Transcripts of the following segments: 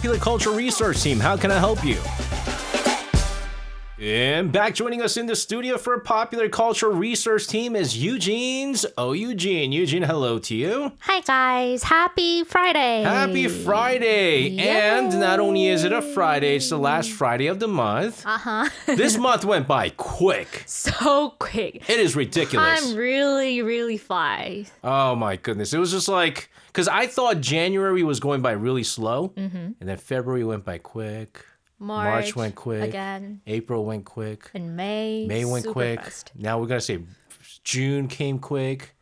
Popular Culture Research Team. How can I help you? And back joining us in the studio for Popular Culture Research Team is Eugene's Eugene. Eugene, hello to you. Hi guys, happy Friday. Happy Friday. Yay. And not only is it a Friday, it's the last Friday of the month. This month went by quick. So quick. It is ridiculous. Time really flies. Oh my goodness. It was just like, because I thought January was going by really slow. And then February went by quick. March went quick. Again. April went quick. And May went super quick. fast. Now we're going to say June came quick.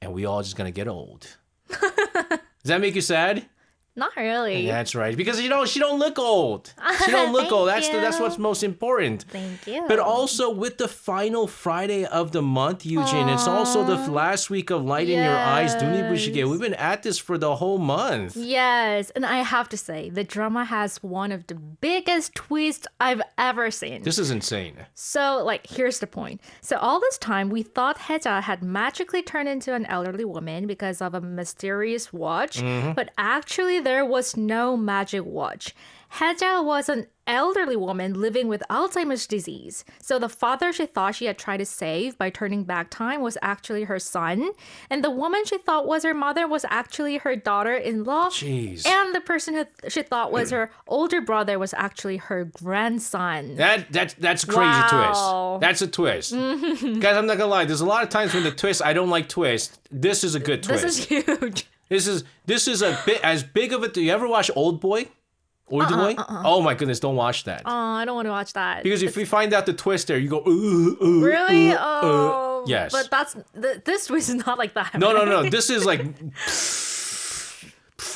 And we all just going to get old. Does that make you sad? Not really. Yeah, that's right. Because, she don't look old. She don't look old. That's what's most important. Thank you. But also with the final Friday of the month, Eugene, it's also the last week of Light in Your Eyes. We've been at this for the whole month. Yes, and I have to say, the drama has one of the biggest twists I've ever seen. This is insane. So, here's the point. So all this time, we thought Haeja had magically turned into an elderly woman because of a mysterious watch. But actually, there was no magic watch. Haeja was an elderly woman living with Alzheimer's disease. So the father she thought she had tried to save by turning back time was actually her son. And the woman she thought was her mother was actually her daughter-in-law. Jeez. And the person who she thought was her older brother was actually her grandson. That's crazy Wow. twist. That's a twist. Guys, I'm not gonna lie. There's a lot of times when the twist, I don't like twist. This is a good twist. This is huge. This is a bit as big of a. Do you ever watch Old Boy? Old Boy? Oh my goodness! Don't watch that. Oh, I don't want to watch that. Because if we find out the twist there, you go. Really? Oh. Yes. But this twist is not like that. No. This is like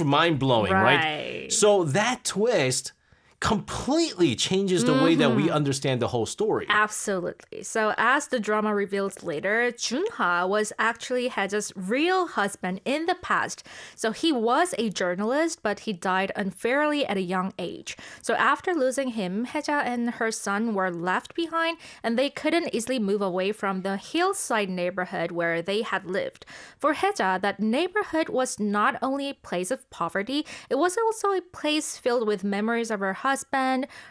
mind blowing, right? Right. So that twist completely changes the way that we understand the whole story. Absolutely. So as the drama reveals later, Junha was actually Haeja's real husband in the past. So he was a journalist, but he died unfairly at a young age. So after losing him, Haeja and her son were left behind, and they couldn't easily move away from the hillside neighborhood where they had lived. For Haeja, that neighborhood was not only a place of poverty, it was also a place filled with memories of her husband,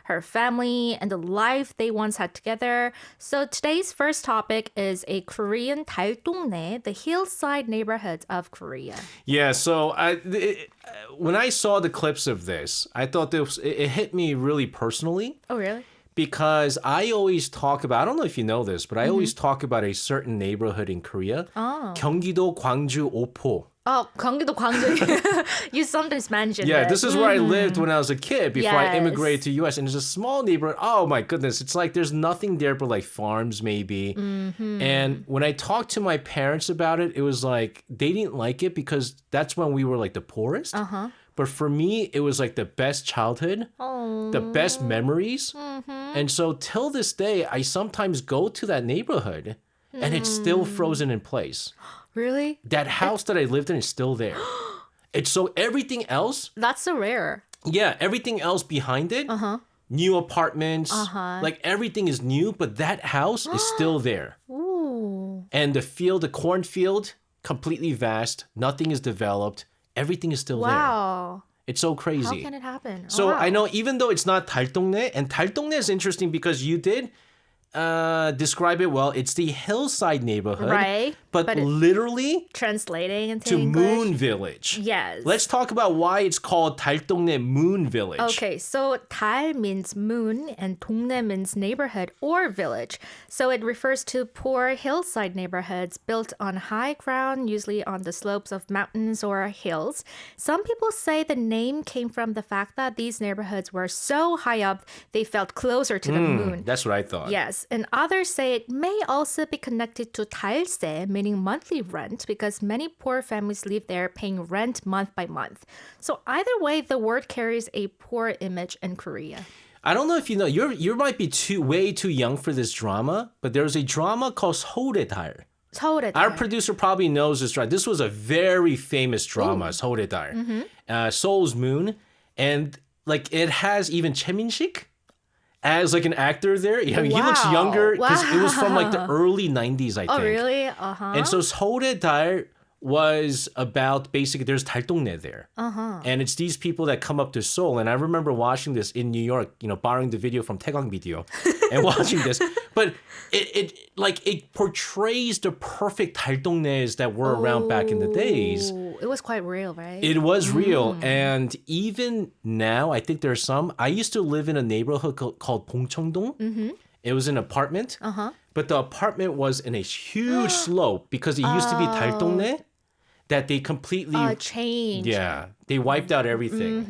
her family, and the life they once had together. So today's first topic is a Korean 달동네, the hillside neighborhoods of Korea. Yeah, so when I saw the clips of this, I thought it hit me really personally. Oh, really? Because I always talk about, I don't know if you know this, but I always talk about a certain neighborhood in Korea. 경기도, 광주, 오포. Oh, 경기도, 광주. You sometimes mention Yeah, it. this is where I lived when I was a kid before I Yes. immigrated to US. And it's a small neighborhood. Oh my goodness. It's like there's nothing there but like farms maybe. And when I talked to my parents about it, it was like they didn't like it because that's when we were like the poorest. But for me, it was like the best childhood, the best memories. And so till this day, I sometimes go to that neighborhood and it's still frozen in place. Really? That house that I lived in is still there. It's so everything else. That's so rare. Yeah, everything else behind it. New apartments. Like everything is new, but that house is still there. Ooh. And the cornfield, completely vast. Nothing is developed. Everything is still there. Wow. It's so crazy. How can it happen? So wow. I know even though it's not 달동네, and 달동네 is interesting because you did describe it well. It's the hillside neighborhood. Right. But literally translating into to English. Moon Village. Yes. Let's talk about why it's called 달동네 Moon Village. Okay, so 달 means moon and 동네 means neighborhood or village. So it refers to poor hillside neighborhoods built on high ground, usually on the slopes of mountains or hills. Some people say the name came from the fact that these neighborhoods were so high up, they felt closer to the moon. That's what I thought. Yes, and others say it may also be connected to 달세, meaning monthly rent, because many poor families live there paying rent month by month. So either way, the word carries a poor image in Korea. I don't know if you know, you might be way too young for this drama, but there's a drama called 서울의 달. Our producer probably knows this drama. This was a very famous drama, 서울의 달. Seoul's Moon. And like it has even 최민식 as like an actor there. I mean, he looks younger because it was from like the early 90s, I think. Oh, really? And so 서울의 달 was about basically there's 달동네 there. And it's these people that come up to Seoul. And I remember watching this in New York, borrowing the video from Taekwang Video and watching this. But it portrays the perfect 달동네s that were around back in the days. It was quite real, right? It was real. And even now, I think there's some. I used to live in a neighborhood called Bongcheongdong. It was an apartment. But the apartment was in a huge slope because it used to be 달동네. That they completely changed. Yeah, they wiped out everything.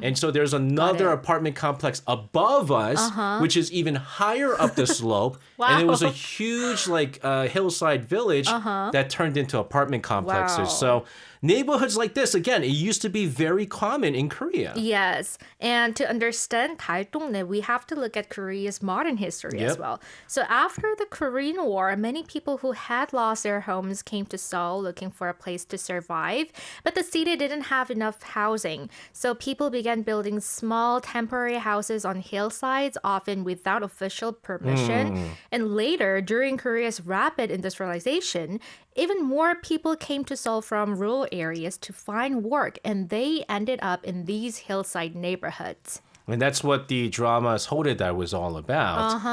And so there's another apartment complex above us, which is even higher up the slope. And it was a huge hillside village that turned into apartment complexes. Wow. So neighborhoods like this, again, it used to be very common in Korea. Yes. And to understand 달동네, we have to look at Korea's modern history as well. So after the Korean War, many people who had lost their homes came to Seoul looking for a place to survive. But the city didn't have enough housing. So people began building small temporary houses on hillsides, often without official permission. And later, during Korea's rapid industrialization, even more people came to Seoul from rural areas to find work, and they ended up in these hillside neighborhoods. And that's what the drama Seoulda was all about.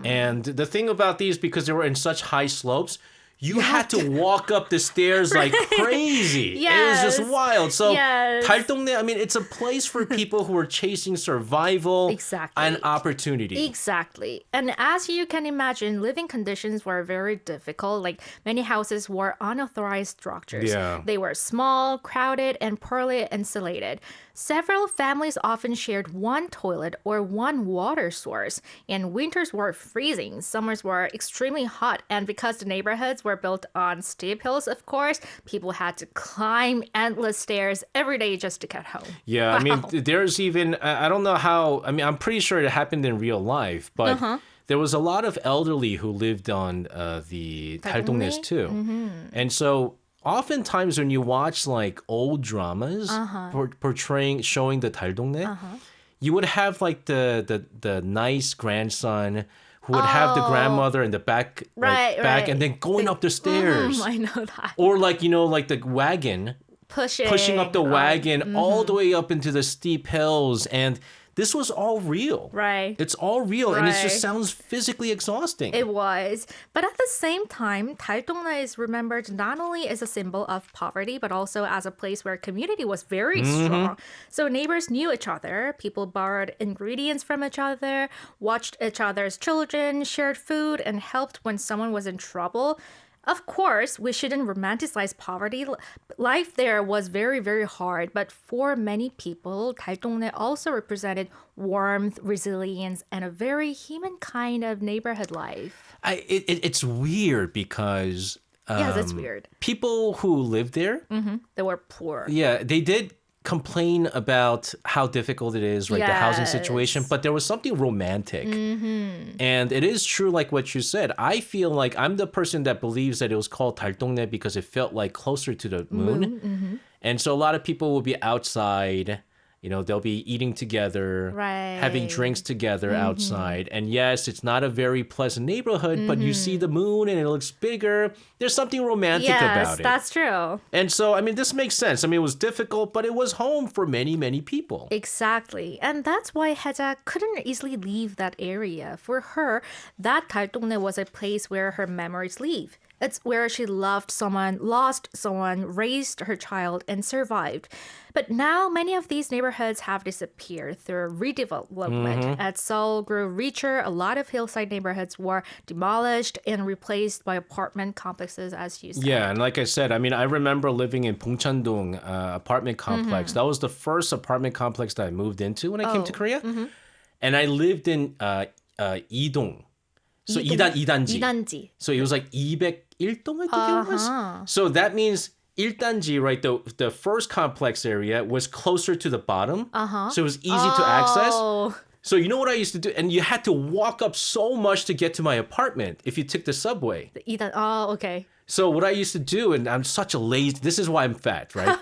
And the thing about these, because they were in such high slopes, you had to walk up the stairs like crazy. Yes. It was just wild. So Yes. 달동네, I mean, it's a place for people who are chasing survival and opportunity. Exactly. And as you can imagine, living conditions were very difficult. Like many houses were unauthorized structures. Yeah. They were small, crowded, and poorly insulated. Several families often shared one toilet or one water source, and winters were freezing. Summers were extremely hot, and because the neighborhoods were built on steep hills, of course, people had to climb endless stairs every day just to get home. Yeah, I mean, there's even, I don't know how, I mean, I'm pretty sure it happened in real life, but there was a lot of elderly who lived on the 달동nes too. And so oftentimes when you watch like old dramas showing the 달동네, you would have like the nice grandson who would have the grandmother in the back, back and then going up the stairs. I know that. Or like, like the wagon, pushing up the wagon all the way up into the steep hills. And this was all real. Right. It's all real. And it Right. just sounds physically exhausting. It was. But at the same time, 달동네 is remembered not only as a symbol of poverty, but also as a place where community was very strong. So neighbors knew each other. People borrowed ingredients from each other, watched each other's children, shared food, and helped when someone was in trouble. Of course, we shouldn't romanticize poverty. Life there was very, very hard. But for many people, 달동네 also represented warmth, resilience, and a very human kind of neighborhood life. It's weird because Yes, it's weird. people who lived there, They were poor. yeah, they did complain about how difficult it is, right? The housing situation, but there was something romantic. And it is true, like what you said. I feel like I'm the person that believes that it was called 달동네 because it felt like closer to the moon. And so a lot of people will be outside. They'll be eating together, having drinks together outside. And yes, it's not a very pleasant neighborhood, but you see the moon and it looks bigger. There's something romantic about it. Yes, that's true. And so, I mean, this makes sense. I mean, it was difficult, but it was home for many, many people. Exactly. And that's why Haja couldn't easily leave that area. For her, that 달동네 was a place where her memories live. It's where she loved someone, lost someone, raised her child, and survived. But now many of these neighborhoods have disappeared through redevelopment. As Seoul grew richer, a lot of hillside neighborhoods were demolished and replaced by apartment complexes, as you said. Yeah, and like I said, I mean, I remember living in Bongcheon-dong apartment complex. That was the first apartment complex that I moved into when I came to Korea. And I lived in 이동. So 이단지. 이단지. So it was like 201동, I think it was. So that means 1단지, right? The first complex area was closer to the bottom. So it was easy to access. So you know what I used to do? And you had to walk up so much to get to my apartment if you took the subway. Okay. So what I used to do, and I'm such a lazy, this is why I'm fat, right?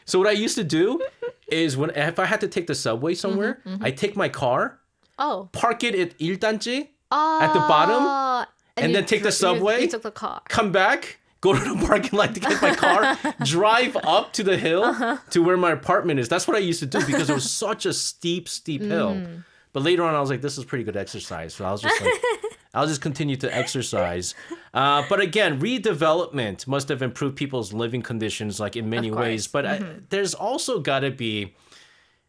So what I used to do is if I had to take the subway somewhere, I take my car, park it at 1단지, at the bottom, and then take the subway, You took the car. come back, go to the parking lot to get my car, drive up to the hill to where my apartment is. That's what I used to do because it was such a steep hill. But later on, I was like, this is pretty good exercise. So I was just like, I'll just continue to exercise. But again, redevelopment must have improved people's living conditions like in many ways. But there's also got to be,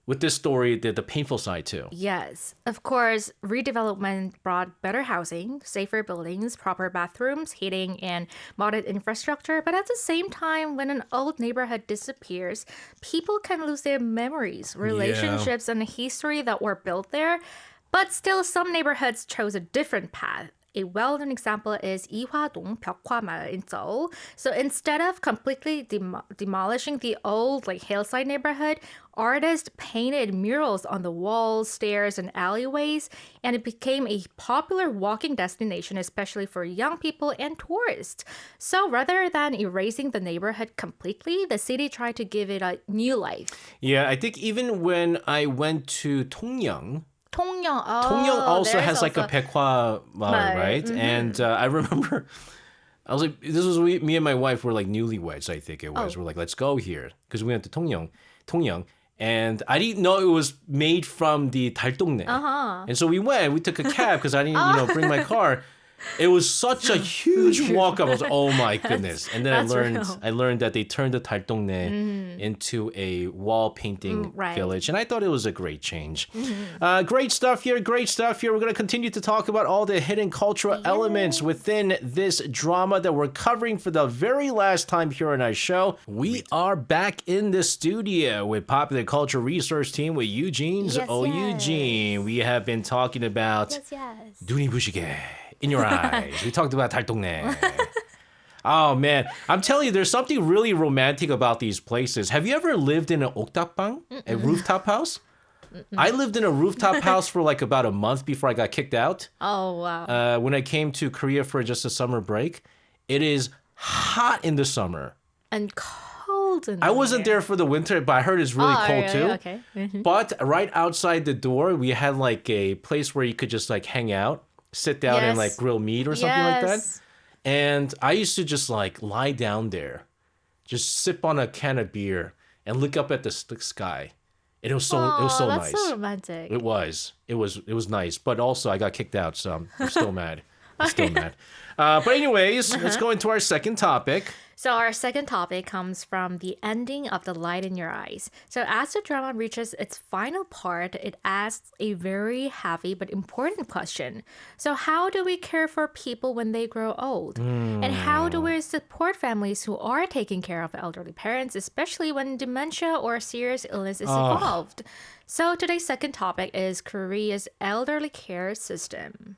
with this story, the painful side too. Yes, of course, redevelopment brought better housing, safer buildings, proper bathrooms, heating, and modern infrastructure. But at the same time, when an old neighborhood disappears, people can lose their memories, relationships, and history that were built there. But still, some neighborhoods chose a different path. A well-known example is 이화동 벽화마을 in Seoul. So instead of completely demolishing the old hillside neighborhood, artists painted murals on the walls, stairs, and alleyways, and it became a popular walking destination, especially for young people and tourists. So rather than erasing the neighborhood completely, the city tried to give it a new life. Yeah, I think even when I went to Tongyeong, 통영. Tongyeong also has also like a 백화 마을, right? And I remember, I was like, this was me and my wife were like newlyweds, I think it was. We're like, let's go here. Because we went to Tongyeong. And I didn't know it was made from the 달동네. And so we took a cab because I didn't, bring my car. It was such a huge walk up. I was like, oh my goodness. And then I learned that they turned the 달동네 into a wall painting village. And I thought it was a great change. Great stuff here. We're going to continue to talk about all the hidden cultural elements within this drama that we're covering for the very last time here on our show. We are back in the studio with Popular Culture Research Team with Eugene's Eugene. We have been talking about 눈이 부시게. In your eyes. We talked about 달동네. Oh, man. I'm telling you, there's something really romantic about these places. Have you ever lived in an 옥탑방? A rooftop house? I lived in a rooftop house for like about a month before I got kicked out. Oh, wow. When I came to Korea for just a summer break. It is hot in the summer. And cold in the I wasn't there for the winter, but I heard it's really cold too. Okay. But right outside the door, we had like a place where you could just like hang out. Sit down and like grill meat or something like that. And I used to just like lie down there, just sip on a can of beer and look up at the sky. And it was so that's nice. So romantic. It was nice, but also I got kicked out, so I'm still mad. But anyways, let's go into our second topic. So our second topic comes from the ending of The Light in Your Eyes. So as the drama reaches its final part, it asks a very heavy but important question. So how do we care for people when they grow old? And how do we support families who are taking care of elderly parents, especially when dementia or serious illness is involved? So today's second topic is Korea's elderly care system.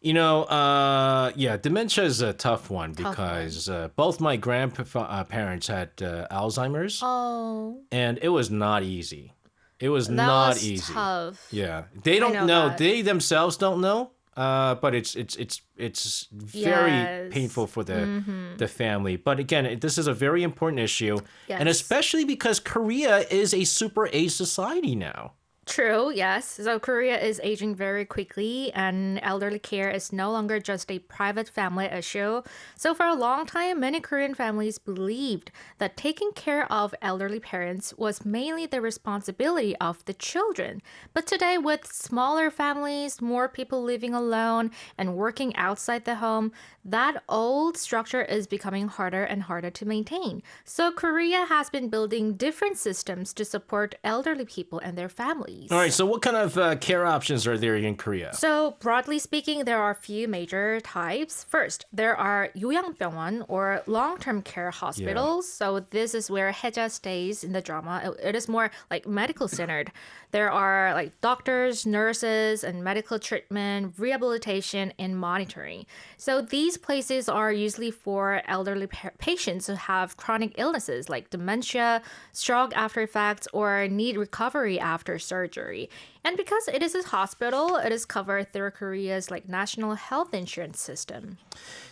Dementia is a tough one because both my grandparents had Alzheimer's. Oh. And it was not easy. It was not easy. Tough. Yeah. They don't know. That. They themselves don't know. But it's very painful for the family. But again, this is a very important issue. Yes. And especially because Korea is a super age society now. True, yes. So Korea is aging very quickly and elderly care is no longer just a private family issue. So for a long time, many Korean families believed that taking care of elderly parents was mainly the responsibility of the children. But today, with smaller families, more people living alone and working outside the home, that old structure is becoming harder and harder to maintain. So Korea has been building different systems to support elderly people and their families. All right, so what kind of care options are there in Korea? So broadly speaking, there are a few major types. First, there are 요양병원 or long-term care hospitals. Yeah. So this is where Haeja stays in the drama. It is more like medical centered. There are like doctors, nurses, and medical treatment, rehabilitation, and monitoring. So these places are usually for elderly patients who have chronic illnesses like dementia, stroke after effects, or need recovery after surgery. And because it is a hospital, it is covered through Korea's like national health insurance system.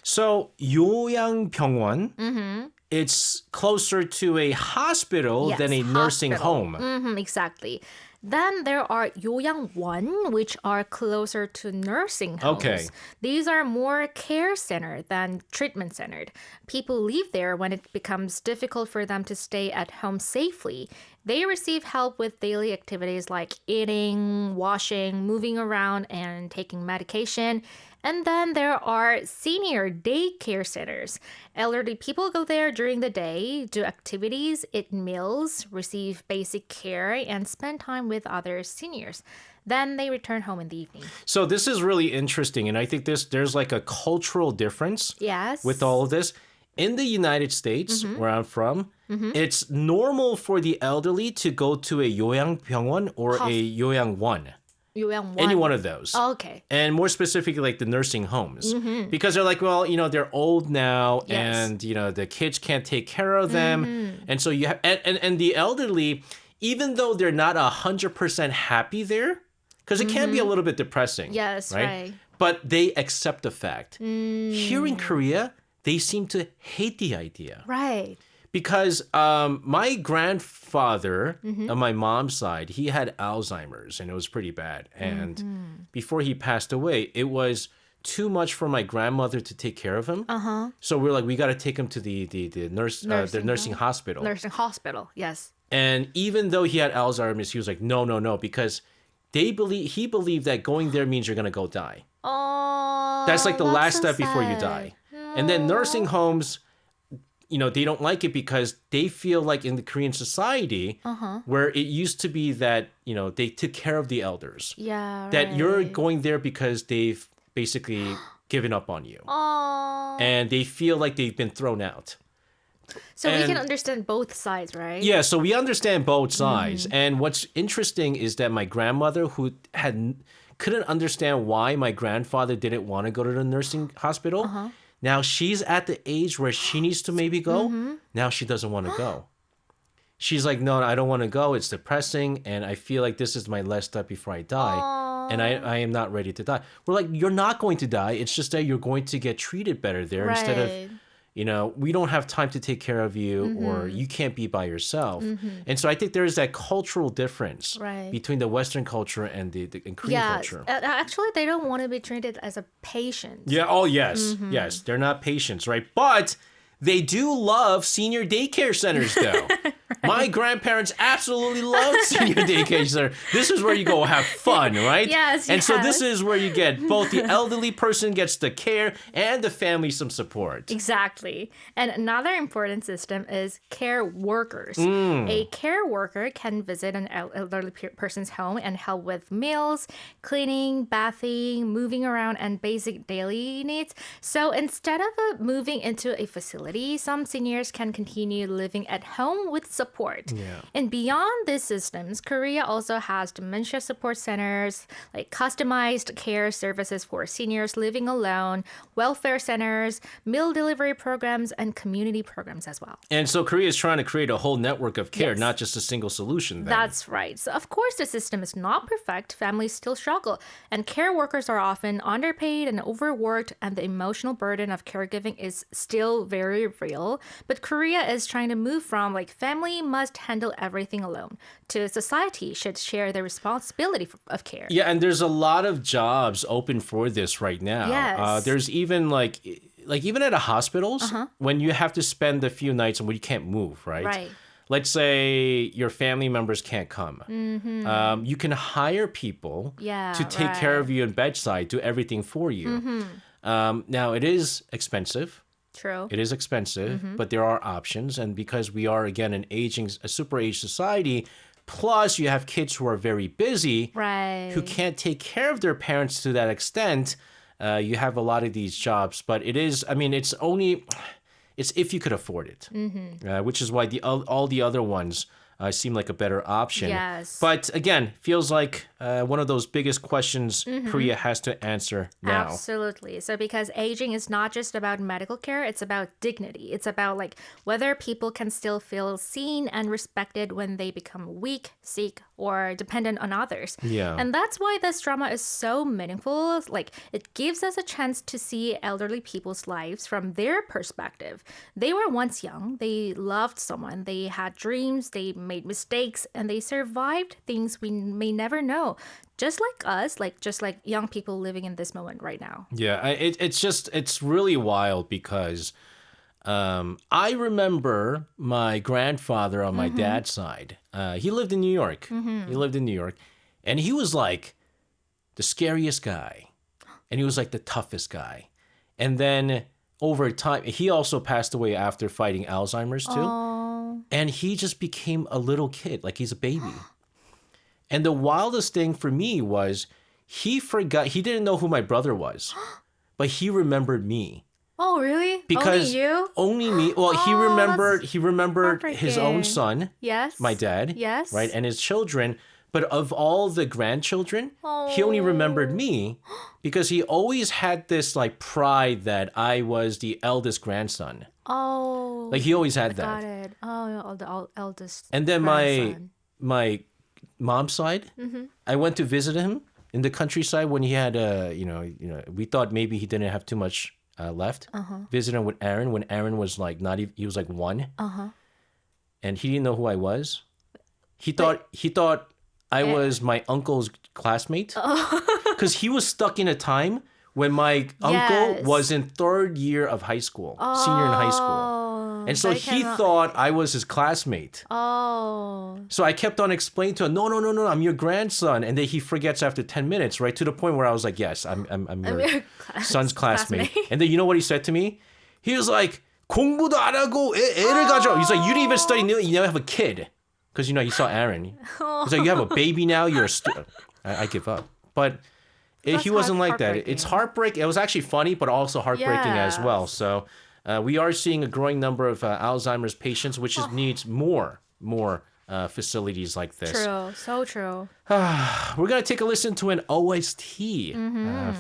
So 요양병원, it's closer to a hospital than a nursing home. Exactly. Then there are 요양원, which are closer to nursing homes. Okay. These are more care-centered than treatment-centered. People leave there when it becomes difficult for them to stay at home safely. They receive help with daily activities like eating, washing, moving around, and taking medication. And then there are senior daycare centers. Elderly people go there during the day, do activities, eat meals, receive basic care, and spend time with other seniors. Then they return home in the evening. So this is really interesting. And I think there's like a cultural difference Yes. with all of this. In the United States, where I'm from, it's normal for the elderly to go to a 요양병원 or a 요양원. 요양원. Any one of those. Okay. And more specifically, like the nursing homes. Because they're like, well, they're old now Yes. and, the kids can't take care of them. And so you have, and the elderly, even though they're not 100% happy there, because it can be a little bit depressing. Yes, right. But they accept the fact. Here in Korea, they seem to hate the idea. Right. Because my grandfather on my mom's side, he had Alzheimer's and it was pretty bad. And before he passed away, it was too much for my grandmother to take care of him. So we're like, we got to take him to the nursing hospital. Nursing hospital, yes. And even though he had Alzheimer's, he was like, no, because he believed that going there means you're going to go die. Oh, That's like the last so step before you sad. die. And then nursing homes, they don't like it because they feel like in the Korean society, where it used to be that, they took care of the elders. Yeah, That you're right. going there because they've basically given up on you. Oh. And they feel like they've been thrown out. So we and- can understand both sides, right? Yeah, so we understand both sides. And what's interesting is that my grandmother, who couldn't understand why my grandfather didn't want to go to the nursing hospital, now she's at the age where she needs to maybe go. Now she doesn't want to go. She's like, no, I don't want to go. It's depressing. And I feel like this is my last step before I die. And I am not ready to die. We're like, you're not going to die. It's just that you're going to get treated better there instead of... Right. we don't have time to take care of you or you can't be by yourself. And so I think there's that cultural difference Right. between the Western culture and the Korean Yeah, culture. actually, they don't want to be treated as a patient. Yeah, oh yes, yes. They're not patients, right? But they do love senior daycare centers though. My grandparents absolutely love senior daycare center. This is where you go have fun, right? Yes, And so yes. this is where you get both the elderly person gets the care and the family some support. Exactly. And another important system is care workers. A care worker can visit an elderly person's home and help with meals, cleaning, bathing, moving around, and basic daily needs. So instead of moving into a facility, some seniors can continue living at home with support. Yeah. And beyond these systems, Korea also has dementia support centers, like customized care services for seniors living alone, welfare centers, meal delivery programs, and community programs as well. And so Korea is trying to create a whole network of care, Yes. not just a single solution. Then. That's right. So, of course, the system is not perfect. Families still struggle. And care workers are often underpaid and overworked, and the emotional burden of caregiving is still very real. But Korea is trying to move from family must handle everything alone to society should share the responsibility of care. Yeah, and there's a lot of jobs open for this right now. Yes. There's even even at a hospitals when you have to spend a few nights and when you can't move, right? Right. Let's say your family members can't come. You can hire people Yeah, to take care of you in bedside, do everything for you. Now, it is expensive. True. It is expensive, but there are options. And because we are, again, a super aged society, plus you have kids who are very busy, Right. who can't take care of their parents to that extent, you have a lot of these jobs. But it's if you could afford it, which is why all the other ones seem like a better option. Yes. But again, feels like one of those biggest questions Korea has to answer now. Absolutely. So because aging is not just about medical care, it's about dignity. It's about whether people can still feel seen and respected when they become weak, sick, or dependent on others. Yeah. And that's why this drama is so meaningful. Like, it gives us a chance to see elderly people's lives from their perspective. They were once young, they loved someone, they had dreams, they made mistakes, and they survived things we may never know. Just like us, just like young people living in this moment right now. Yeah, it's really wild because I remember my grandfather on my dad's side. He lived in New York. He lived in New York. And he was like the scariest guy. And he was like the toughest guy. And then over time, he also passed away after fighting Alzheimer's too. Oh. And he just became a little kid, like he's a baby. And the wildest thing for me was he didn't know who my brother was, but he remembered me. Oh, really? Because only you? Only me. Well, he remembered his own heartbreaking. son. Yes. My dad. Yes. Right, and his children. But of all the grandchildren, he only remembered me because he always had this like pride that I was the eldest grandson. Oh. Like he always had that. Got it. Oh, the eldest. And then grandson. my mom's side, I went to visit him in the countryside when he had we thought maybe he didn't have too much left. Visited him with Aaron when Aaron was like he was like 1. And he didn't know who I was. He thought I was my uncle's classmate because he was stuck in a time when my uncle was in 3rd year of high school, senior in high school. And so he thought I was his classmate. Oh. So I kept on explaining to him, no, I'm your grandson. And then he forgets after 10 minutes, right? To the point where I was like, yes, I'm your son's classmate. And then you know what he said to me? He was like, 공부도 안 하고 애를 가져. He's like, you didn't even study, you never have a kid. Because, he saw Aaron. He's like, you have a baby now, you're a student. I give up. But he wasn't like that. It's heartbreaking. It was actually funny, but also heartbreaking as well. So we are seeing a growing number of Alzheimer's patients, which needs more facilities like this. True. So true. We're going to take a listen to an OST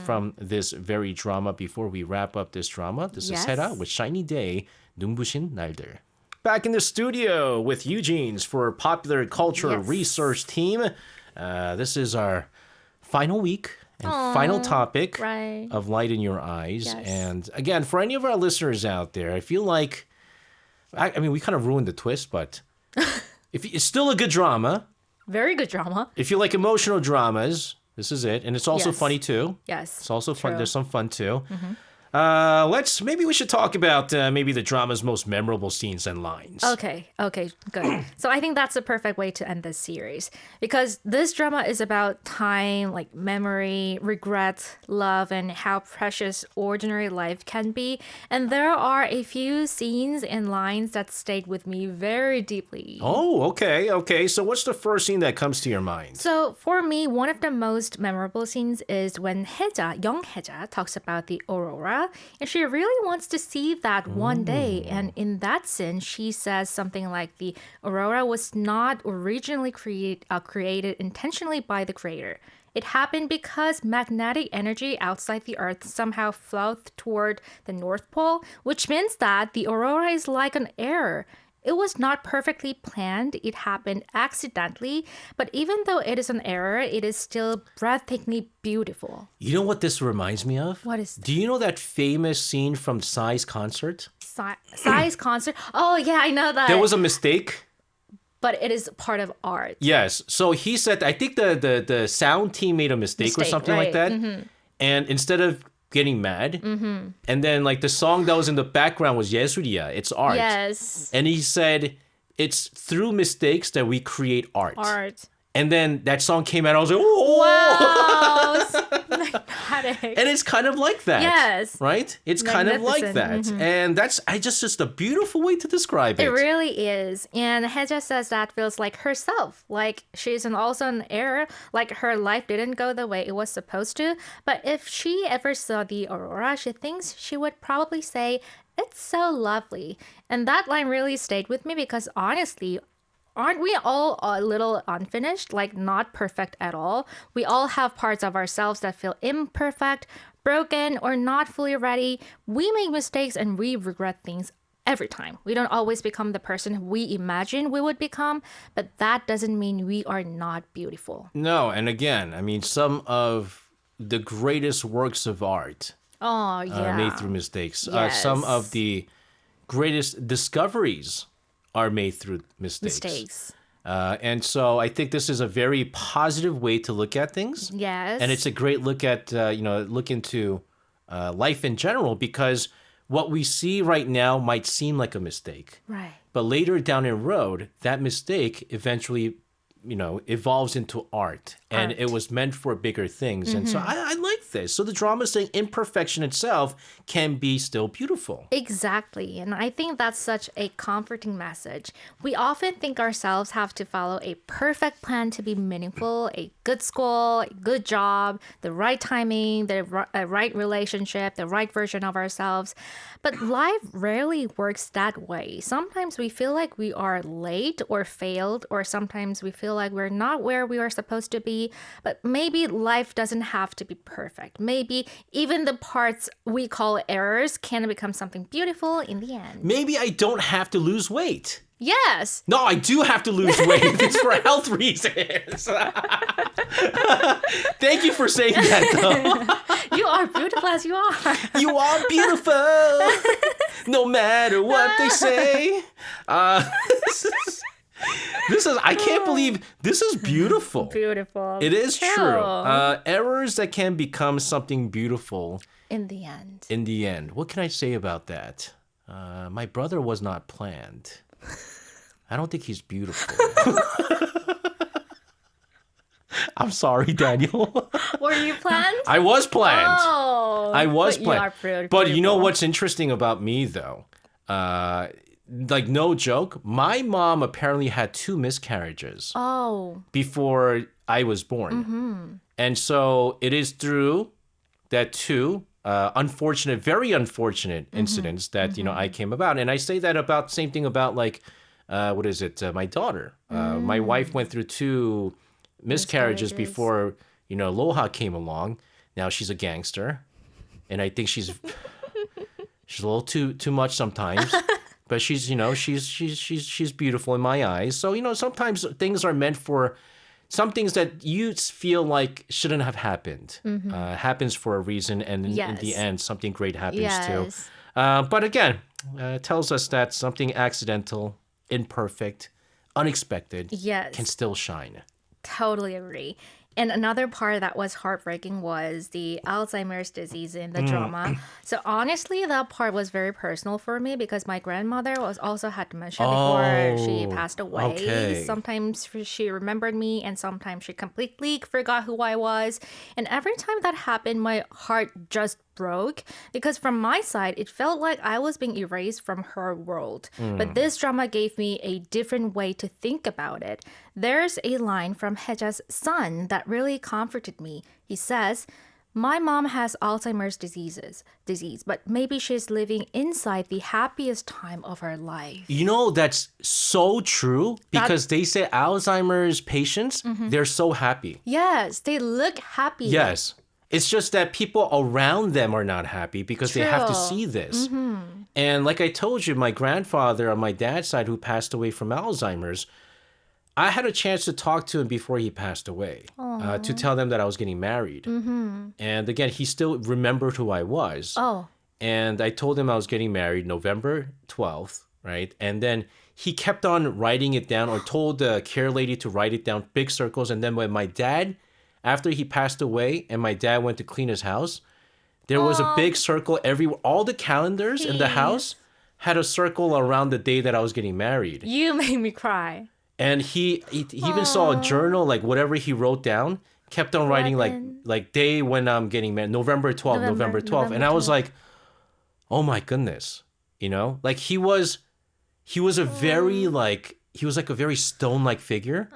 from this very drama before we wrap up this drama. This is Hera with Shiny Day, 눈부신 날들. Back in the studio with Yuji's for Popular Culture Research Team. This is our final week and final topic of Light in Your Eyes. Yes. And again, for any of our listeners out there, I feel like, I mean, we kind of ruined the twist, but it's still a good drama. Very good drama. If you like emotional dramas, this is it. And it's also funny too. Yes. It's also fun. There's some fun too. Maybe we should talk about maybe the drama's most memorable scenes and lines. Okay, good. So I think that's the perfect way to end this series because this drama is about time, like memory, regret, love, and how precious ordinary life can be. And there are a few scenes and lines that stayed with me very deeply. Oh, okay. So what's the first scene that comes to your mind? So for me, one of the most memorable scenes is when young Heja, talks about the aurora. And she really wants to see that one day. And in that scene, she says something like the aurora was not originally created intentionally by the creator. It happened because magnetic energy outside the Earth somehow flowed toward the North Pole, which means that the aurora is like an error. It was not perfectly planned. It happened accidentally. But even though it is an error, it is still breathtakingly beautiful. You know what this reminds me of? What is that? Do you know that famous scene from Psy's concert? Psy's concert? Oh, yeah, I know that. There was a mistake. But it is part of art. Yes. So he said, I think the sound team made a mistake or something like that. And instead of getting mad, and then like the song that was in the background was 예술이야, it's art. Yes. And he said, it's through mistakes that we create art. And then that song came out, I was like, oh! Wow! Magnetic. And it's kind of like that. Yes. Right? It's kind of like that. And that's just a beautiful way to describe it. It really is. And Heja says that feels like herself. Like she's also an error. Like her life didn't go the way it was supposed to. But if she ever saw the aurora, she thinks she would probably say, it's so lovely. And that line really stayed with me because honestly, aren't we all a little unfinished, like not perfect at all? We all have parts of ourselves that feel imperfect, broken, or not fully ready. We make mistakes and we regret things every time. We don't always become the person we imagine we would become, but that doesn't mean we are not beautiful. No, and again, I mean, some of the greatest works of art made through mistakes. Yes. Some of the greatest discoveries are made through mistakes. And so I think this is a very positive way to look at things. Yes. And it's a great look at, look into life in general, because what we see right now might seem like a mistake. Right. But later down the road, that mistake eventually, evolves into art. And it was meant for bigger things. And so I like this. So the drama is saying imperfection itself can be still beautiful. Exactly. And I think that's such a comforting message. We often think ourselves have to follow a perfect plan to be meaningful, a good school, a good job, the right timing, the right relationship, the right version of ourselves. But life rarely works that way. Sometimes we feel like we are late or failed, or sometimes we feel like we're not where we are supposed to be. But maybe life doesn't have to be perfect. Maybe even the parts we call errors can become something beautiful in the end. Maybe I don't have to lose weight. Yes. No, I do have to lose weight. It's for health reasons. Thank you for saying that, though. You are beautiful as you are. You are beautiful, no matter what they say. I can't believe this is beautiful. Beautiful. It is true. Errors that can become something beautiful. In the end. In the end. What can I say about that? My brother was not planned. I don't think he's beautiful. I'm sorry, Daniel. Were you planned? I was planned. Oh. I was planned. You are beautiful. But you know what's interesting about me, though? Like, no joke, my mom apparently had 2 miscarriages before I was born. And so it is through that 2 unfortunate, very unfortunate incidents that, I came about. And I say that about, same thing about like, my daughter. My wife went through 2 miscarriages before, Loha came along. Now she's a gangster. And I think she's a little too much sometimes. But she's beautiful in my eyes. So, sometimes things are meant for some things that you feel like shouldn't have happened. Happens for a reason, and in the end, something great happens too. But again, it tells us that something accidental, imperfect, unexpected can still shine. Totally agree. And another part that was heartbreaking was the Alzheimer's disease in the drama. So honestly, that part was very personal for me because my grandmother also had dementia before she passed away. Okay. Sometimes she remembered me and sometimes she completely forgot who I was. And every time that happened, my heart just broke because from my side, it felt like I was being erased from her world. But this drama gave me a different way to think about it. There's a line from Heja's son that really comforted me. He says, "My mom has Alzheimer's disease, but maybe she's living inside the happiest time of her life." That's so true because they say Alzheimer's patients, they're so happy. Yes, they look happy. Yes. It's just that people around them are not happy because they have to see this. And like I told you, my grandfather on my dad's side who passed away from Alzheimer's, I had a chance to talk to him before he passed away to tell them that I was getting married. And again, he still remembered who I was. And I told him I was getting married November 12th, right? And then he kept on writing it down or told the care lady to write it down, big circles. And then when my dad, after he passed away and my dad went to clean his house, there was a big circle everywhere. All the calendars in the house had a circle around the day that I was getting married. You made me cry. And he even saw a journal, like whatever he wrote down, kept on writing like day when I'm getting married, November 12th, November 12th. And I was like, oh my goodness, like he was a very he was like a very stone-like figure.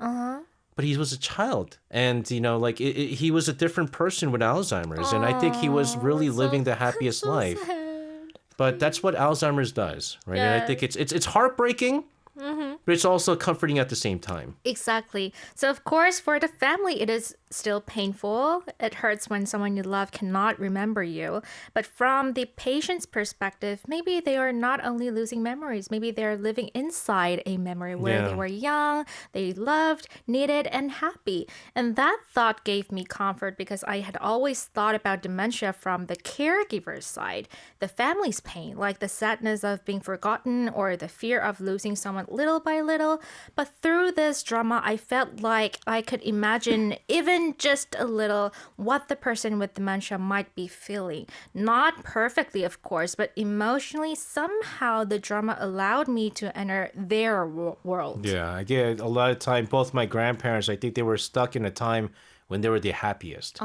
But he was a child. And, he was a different person with Alzheimer's. And I think he was really living the happiest life. Sad. But that's what Alzheimer's does, right? Yes. And I think it's heartbreaking, but it's also comforting at the same time. Exactly. So, of course, for the family, it is still painful. It hurts when someone you love cannot remember you. But from the patient's perspective, maybe they are not only losing memories, maybe they're living inside a memory where they were young, they loved, needed, and happy. And that thought gave me comfort because I had always thought about dementia from the caregiver's side, the family's pain, like the sadness of being forgotten or the fear of losing someone little by little. But through this drama, I felt like I could imagine even just a little what the person with dementia might be feeling. Not perfectly, of course, but emotionally, somehow the drama allowed me to enter their world. Yeah, I get a lot of time. Both my grandparents, I think they were stuck in a time when they were the happiest.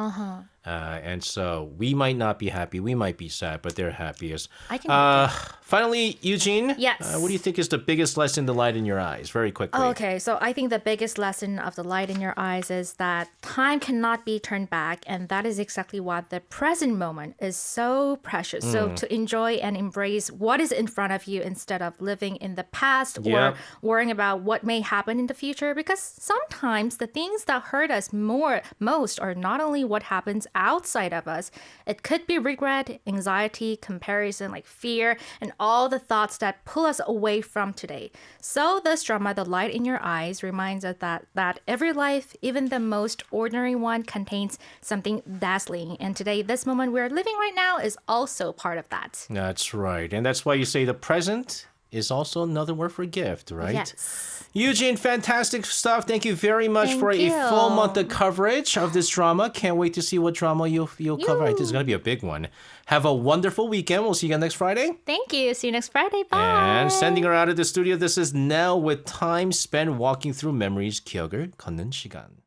And so we might not be happy, we might be sad, but they're happiest. I can Finally, Yujin, Yes. what do you think is the biggest lesson, the light in your eyes? Very quickly. Okay, so I think the biggest lesson of the light in your eyes is that time cannot be turned back, and that is exactly what the present moment is so precious. So to enjoy and embrace what is in front of you instead of living in the past or worrying about what may happen in the future, because sometimes the things that hurt us most are not only what happens outside of us. It could be regret, anxiety, comparison, like fear, and all the thoughts that pull us away from today. So this drama, The Light in Your Eyes, reminds us that every life, even the most ordinary one, contains something dazzling. And today, this moment we're living right now is also part of that. That's right. And that's why you say the present is also another word for gift, right? Yes. Eugene, fantastic stuff. Thank you very much Thank for you. a full month of coverage of this drama. Can't wait to see what drama you'll cover. I think it's going to be a big one. Have a wonderful weekend. We'll see you again next Friday. Thank you. See you next Friday. Bye. And sending her out of the studio, this is Nell with Time Spent Walking Through Memories. 기억을 걷는 시간.